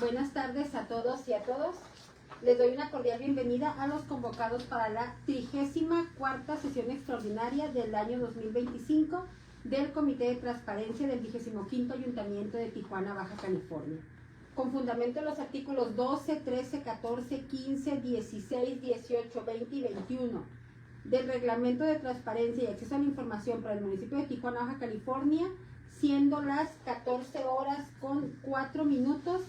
Buenas tardes a todos y a todas. Les doy una cordial bienvenida a los convocados para la 34ª sesión extraordinaria del año 2025 del Comité de Transparencia del 25º Ayuntamiento de Tijuana, Baja California. Con fundamento en los artículos 12, 13, 14, 15, 16, 18, 20 y 21 del Reglamento de Transparencia y Acceso a la Información para el municipio de Tijuana, Baja California, siendo las 14 horas con 4 minutos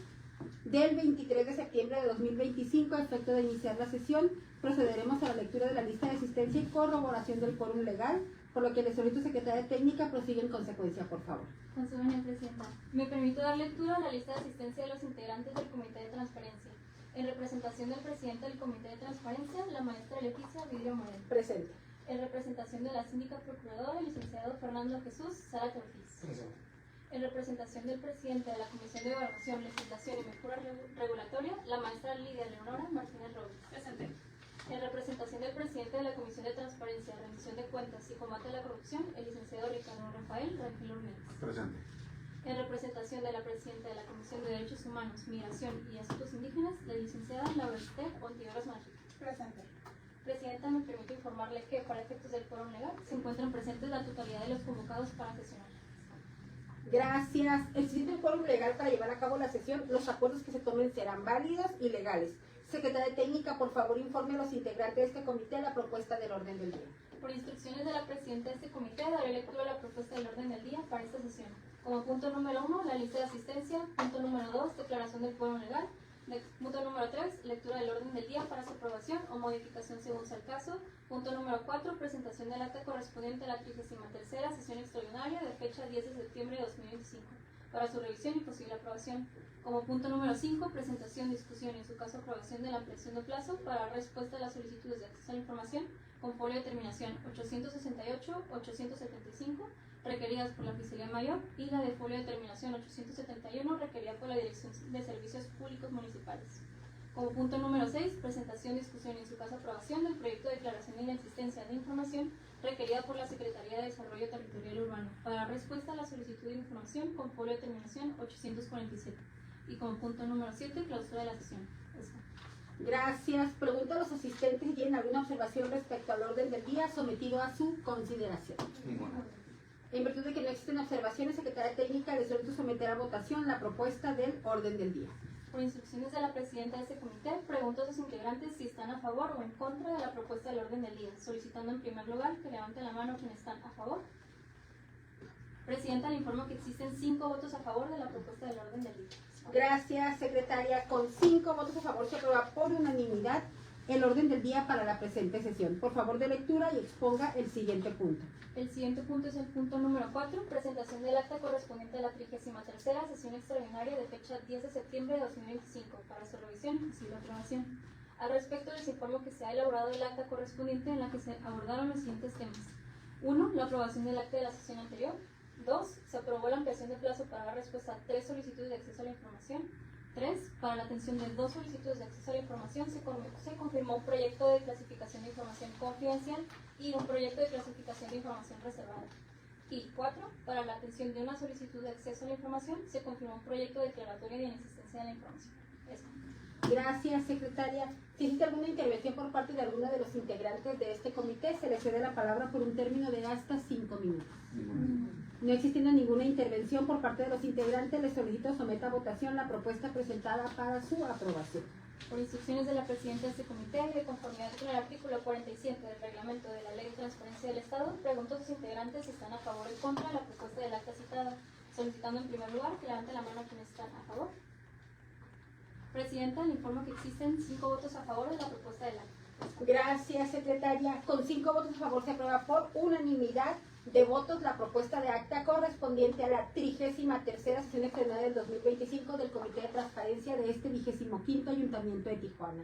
del 23 de septiembre de 2025, a efecto de iniciar la sesión, procederemos a la lectura de la lista de asistencia y corroboración del quórum legal, por lo que les solicito, secretaria técnica, prosigue en consecuencia, por favor. Con su venia, Presidenta. Me permito dar lectura a la lista de asistencia de los integrantes del Comité de Transparencia. En representación del presidente del Comité de Transparencia, la maestra Leticia Vidrio Moreno. Presente. En representación de la síndica procuradora, el licenciado Fernando Jesús Zárate Ortiz. Presente. En representación del presidente de la Comisión de Evaluación, Legislación y Mejora Regulatoria, la maestra Lidia Leonora Martínez Robles. Presente. En representación del presidente de la Comisión de Transparencia, Rendición de Cuentas y Combate a la Corrupción, el licenciado Ricardo Rafael Rangel Urnex. Presente. En representación de la presidenta de la Comisión de Derechos Humanos, Migración y Asuntos Indígenas, la licenciada Laura Esther Ontiveros Manrique. Presente. Presidenta, me permito informarle que, para efectos del quórum legal, se encuentran presentes la totalidad de los convocados para sesionar. Gracias. Existe el quórum legal para llevar a cabo la sesión. Los acuerdos que se tomen serán válidos y legales. Secretaria técnica, por favor, informe a los integrantes de este comité la propuesta del orden del día. Por instrucciones de la presidenta de este comité, daré lectura a la propuesta del orden del día para esta sesión. Como punto número 1, la lista de asistencia. Punto número 2, declaración del quórum legal. Punto número 3, lectura del orden del día para su aprobación o modificación según sea el caso. Punto número 4, presentación del acta correspondiente a la 33ª sesión extraordinaria de fecha 10 de septiembre de 2025 para su revisión y posible aprobación. Como punto número 5, presentación, discusión y en su caso aprobación de la ampliación de plazo para respuesta a las solicitudes de acceso a la información con folio de terminación 868-875 requeridas por la Oficialía Mayor y la de folio de terminación 871 requerida por la Dirección de Servicios Públicos Municipales. Como punto número 6, presentación, discusión y en su caso aprobación del proyecto de declaración de inexistencia de información requerida por la Secretaría de Desarrollo Territorial Urbano para respuesta a la solicitud de información con folio de terminación 847. Y como punto número 7, clausura de la sesión. Gracias. Pregunto a los asistentes si tienen alguna observación respecto al orden del día sometido a su consideración. Ninguna. En virtud de que no existen observaciones, secretaria técnica, les solicito someter a votación la propuesta del orden del día. Por instrucciones de la presidenta de este comité, pregunto a sus integrantes si están a favor o en contra de la propuesta del orden del día, solicitando en primer lugar que levanten la mano quienes están a favor. Presidenta, le informo que existen 5 votos a favor de la propuesta del orden del día. Gracias, secretaria. Con 5 votos a favor se aprueba por unanimidad el orden del día para la presente sesión. Por favor, de lectura y exponga el siguiente punto. El siguiente punto es el punto número 4, presentación del acta correspondiente a la 33ª sesión extraordinaria de fecha 10 de septiembre de 2025 para su revisión y posible aprobación. Al respecto, les informo que se ha elaborado el acta correspondiente en la que se abordaron los siguientes temas. 1. La aprobación del acta de la sesión anterior. 2. Se aprobó la ampliación de plazo para dar respuesta a 3 solicitudes de acceso a la información. 3. Para la atención de 2 solicitudes de acceso a la información se confirmó un proyecto de clasificación de información confidencial y un proyecto de clasificación de información reservada. Y 4. Para la atención de una solicitud de acceso a la información se confirmó un proyecto declaratorio de inexistencia de la información. Eso. Gracias, secretaria. Si existe alguna intervención por parte de alguno de los integrantes de este comité, se le cede la palabra por un término de hasta 5 minutos. Ninguna. No existiendo ninguna intervención por parte de los integrantes, les solicito someta a votación la propuesta presentada para su aprobación. Por instrucciones de la presidenta de este comité y de conformidad con el artículo 47 del reglamento de la Ley de Transparencia del Estado, pregunto a sus integrantes si están a favor o en contra de la propuesta del acta citada, solicitando en primer lugar que levanten la mano quienes están a favor. Presidenta, le informo que existen 5 votos a favor de la propuesta del acta. Gracias, secretaria. Con 5 votos a favor se aprueba por unanimidad de votos la propuesta de acta correspondiente a la 33ª sesión extraordinaria del 2025 del Comité de Transparencia de este 25º Ayuntamiento de Tijuana.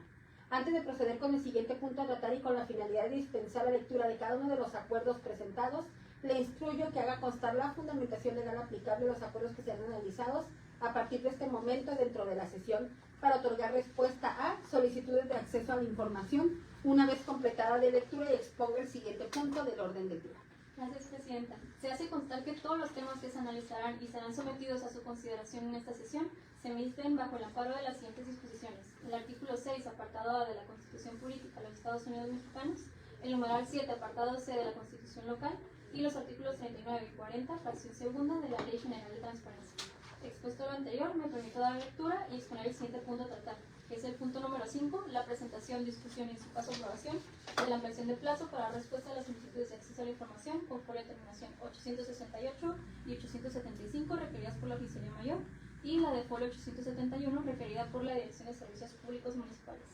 Antes de proceder con el siguiente punto a tratar y con la finalidad de dispensar la lectura de cada uno de los acuerdos presentados, le instruyo que haga constar la fundamentación legal aplicable a los acuerdos que serán analizados a partir de este momento dentro de la sesión para otorgar respuesta a solicitudes de acceso a la información una vez completada de lectura y exponga el siguiente punto del orden del día. Gracias, Presidenta. Se hace constar que todos los temas que se analizarán y serán sometidos a su consideración en esta sesión se emiten bajo el amparo de las siguientes disposiciones: el artículo 6, apartado A de la Constitución Política de los Estados Unidos Mexicanos, el numeral 7, apartado C de la Constitución Local y los artículos 39 y 40, fracción segunda de la Ley General de Transparencia. Expuesto lo anterior, me permito dar lectura y exponer el siguiente punto a tratar, que es el punto número 5, la presentación, discusión y en su caso aprobación de la ampliación de plazo para respuesta a las solicitudes de acceso a la información con folio de terminación 868 y 875 requeridas por la Oficialía Mayor y la de folio 871 requerida por la Dirección de Servicios Públicos Municipales.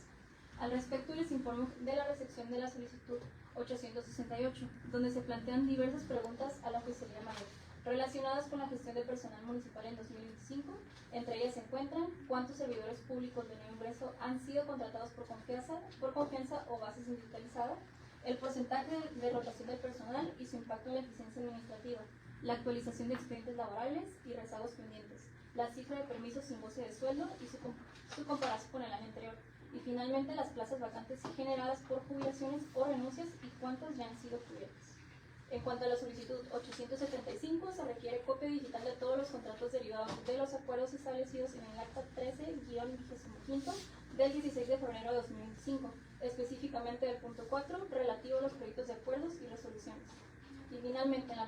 Al respecto, les informo de la recepción de la solicitud 868, donde se plantean diversas preguntas a la Oficialía Mayor relacionadas con la gestión de personal municipal en 2025. Entre ellas se encuentran cuántos servidores públicos de nuevo ingreso han sido contratados por confianza o base sindicalizada, el porcentaje de rotación del personal y su impacto en la eficiencia administrativa, la actualización de expedientes laborales y rezagos pendientes, la cifra de permisos sin goce de sueldo y su comparación con el año anterior, y finalmente las plazas vacantes generadas por jubilaciones o renuncias y cuántas ya han sido cubiertas. En cuanto a la solicitud 875, se requiere copia digital de todos los contratos derivados de los acuerdos establecidos en el acta 13-25 del 16 de febrero de 2025, específicamente del punto 4, relativo a los proyectos de acuerdos y resoluciones. Y finalmente, en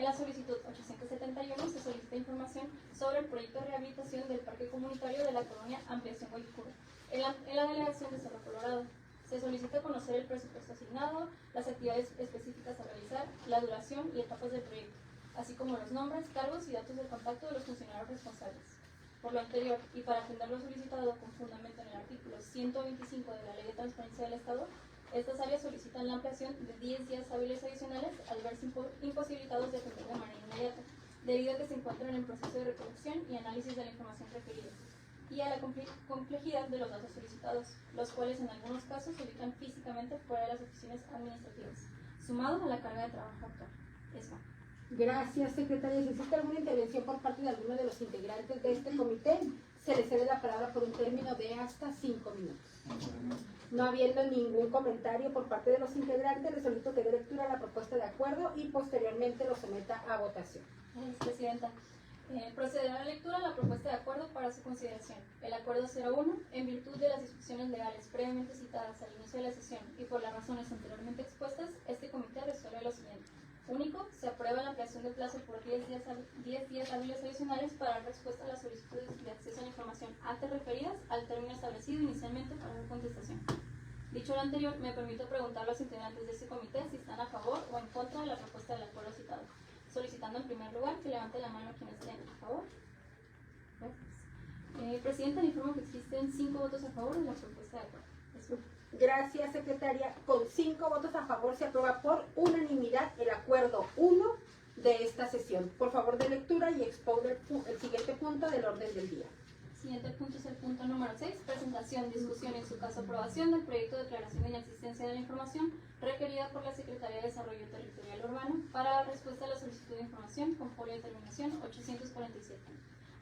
la solicitud 871 se solicita información sobre el proyecto de rehabilitación del parque comunitario de la colonia Ampliación Guaycura, en la delegación de Cerro Colorado. Se solicita conocer el presupuesto asignado, las actividades específicas a realizar, la duración y etapas del proyecto, así como los nombres, cargos y datos de contacto de los funcionarios responsables. Por lo anterior, y para atender lo solicitado con fundamento en el artículo 125 de la Ley de Transparencia del Estado, estas áreas solicitan la ampliación de 10 días hábiles adicionales al verse imposibilitados de atender de manera inmediata, debido a que se encuentran en proceso de recolección y análisis de la información requerida, y a la complejidad de los datos solicitados, los cuales en algunos casos se ubican físicamente fuera de las oficinas administrativas, sumado a la carga de trabajo actual. Eso. Gracias, secretaria. Si existe alguna intervención por parte de alguno de los integrantes de este comité, se les cede la palabra por un término de hasta 5 minutos. No habiendo ningún comentario por parte de los integrantes, les solicito que dé lectura a la propuesta de acuerdo y posteriormente lo someta a votación. Gracias, Presidenta. Procederá a la lectura de la propuesta de acuerdo para su consideración. El acuerdo 01, en virtud de las discusiones legales previamente citadas al inicio de la sesión y por las razones anteriormente expuestas, este comité resuelve lo siguiente. Único, se aprueba la ampliación de plazo por 10 días hábiles adicionales para dar respuesta a las solicitudes de acceso a la información antes referidas al término establecido inicialmente para la contestación. Dicho lo anterior, me permito preguntar a los integrantes de este comité si están a favor o en contra de la propuesta del acuerdo citado, solicitando en primer lugar que levante la mano quienes estén a favor. Presidenta, le informo que existen 5 votos a favor de la propuesta de acuerdo. Gracias, secretaria. Con 5 votos a favor se aprueba por unanimidad el acuerdo 1 de esta sesión. Por favor, de lectura y exponga el siguiente punto del orden del día. El siguiente punto es el punto número 6, presentación, discusión y en su caso aprobación del proyecto de declaración de inexistencia de la información requerida por la Secretaría de Desarrollo Territorial Urbano para dar respuesta a la solicitud de información con folio de terminación 847.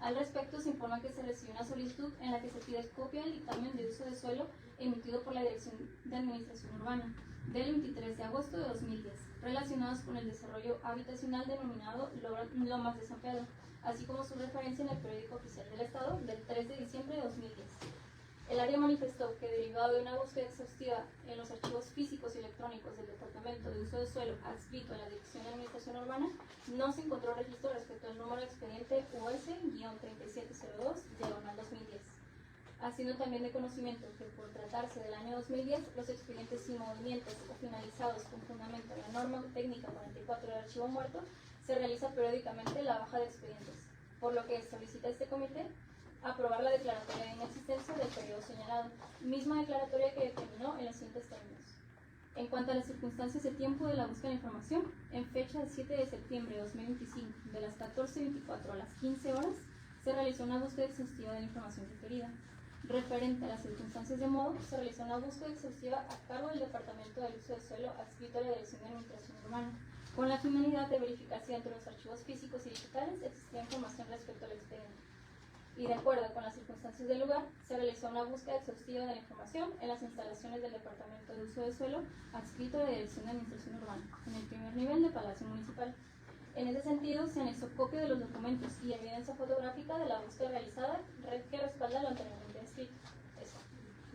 Al respecto, se informa que se recibió una solicitud en la que se pide copia del dictamen de uso de suelo emitido por la Dirección de Administración Urbana del 23 de agosto de 2010, relacionados con el desarrollo habitacional denominado Lomas de San Pedro, así como su referencia en el Periódico Oficial del Estado del 3 de diciembre de 2010. El área manifestó que, derivado de una búsqueda exhaustiva en los archivos físicos y electrónicos del Departamento de Uso de Suelo adscrito a la Dirección de Administración Urbana, no se encontró registro respecto al número de expediente US-3702-2010. Haciendo también de conocimiento que, por tratarse del año 2010, los expedientes sin movimientos o finalizados con fundamento en la norma técnica 44 del archivo muerto, se realiza periódicamente la baja de expedientes, por lo que solicita este comité aprobar la declaratoria de inexistencia del periodo señalado, misma declaratoria que determinó en los siguientes términos. En cuanto a las circunstancias de tiempo de la búsqueda de información, en fecha del 7 de septiembre de 2025, de las 14:24 a las 15 horas, se realizó una búsqueda exhaustiva de la información requerida. Referente a las circunstancias de modo, se realizó una búsqueda exhaustiva a cargo del Departamento del Uso de Suelo adscrito a la Dirección de Administración Urbana, con la finalidad de verificar si entre los archivos físicos y digitales existía información respecto al expediente. y de acuerdo con las circunstancias del lugar, se realizó una búsqueda exhaustiva de la información en las instalaciones del Departamento de Uso de Suelo, adscrito a la Dirección de Administración Urbana, en el primer nivel de Palacio Municipal. En ese sentido, se anexó copia de los documentos y evidencia fotográfica de la búsqueda realizada, red que respalda lo anteriormente descrito. Eso.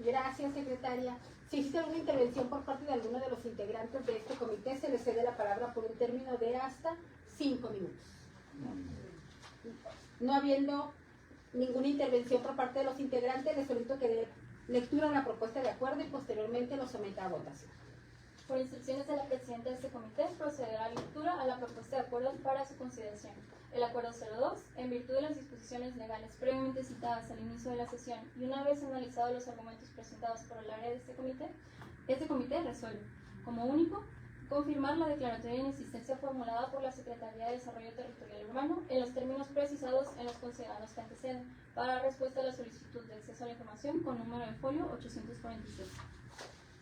Gracias, secretaria. Si existe alguna intervención por parte de alguno de los integrantes de este comité, se les cede la palabra por un término de hasta 5 minutos. No habiendo ninguna intervención por parte de los integrantes, les solicito que dé lectura a la propuesta de acuerdo y posteriormente lo someta a votación. Por instrucciones de la presidenta de este comité, procederá a la lectura a la propuesta de acuerdo para su consideración. El acuerdo 02, en virtud de las disposiciones legales previamente citadas al inicio de la sesión y una vez analizados los argumentos presentados por el área de este comité resuelve, como único, confirmar la declaratoria de inexistencia formulada por la Secretaría de Desarrollo Territorial Urbano en los términos precisados en los considerados que anteceden, para respuesta a la solicitud de acceso a la información con número de folio 846.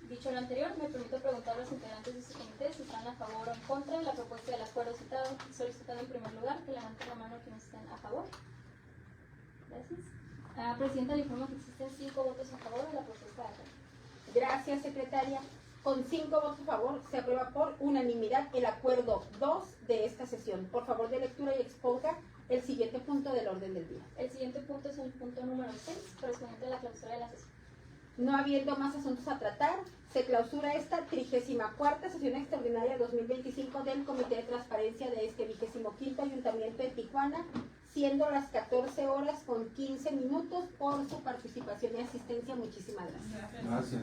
Dicho lo anterior, me permito preguntar a los integrantes de este comité si están a favor o en contra de la propuesta del acuerdo citado, solicitando en primer lugar que levanten la mano quienes estén a favor. Gracias. Presidenta, le informo que existen 5 votos a favor de la propuesta de acuerdo. Gracias, secretaria. Con 5 votos a favor, se aprueba por unanimidad el acuerdo 2 de esta sesión. Por favor, de lectura y exponga el siguiente punto del orden del día. El siguiente punto es el punto número 6, correspondiente a la clausura de la sesión. No habiendo más asuntos a tratar, se clausura esta 34ª sesión extraordinaria 2025 del Comité de Transparencia de este 25º Ayuntamiento de Tijuana, siendo las 14 horas con 15 minutos por su participación y asistencia. Muchísimas gracias. Gracias.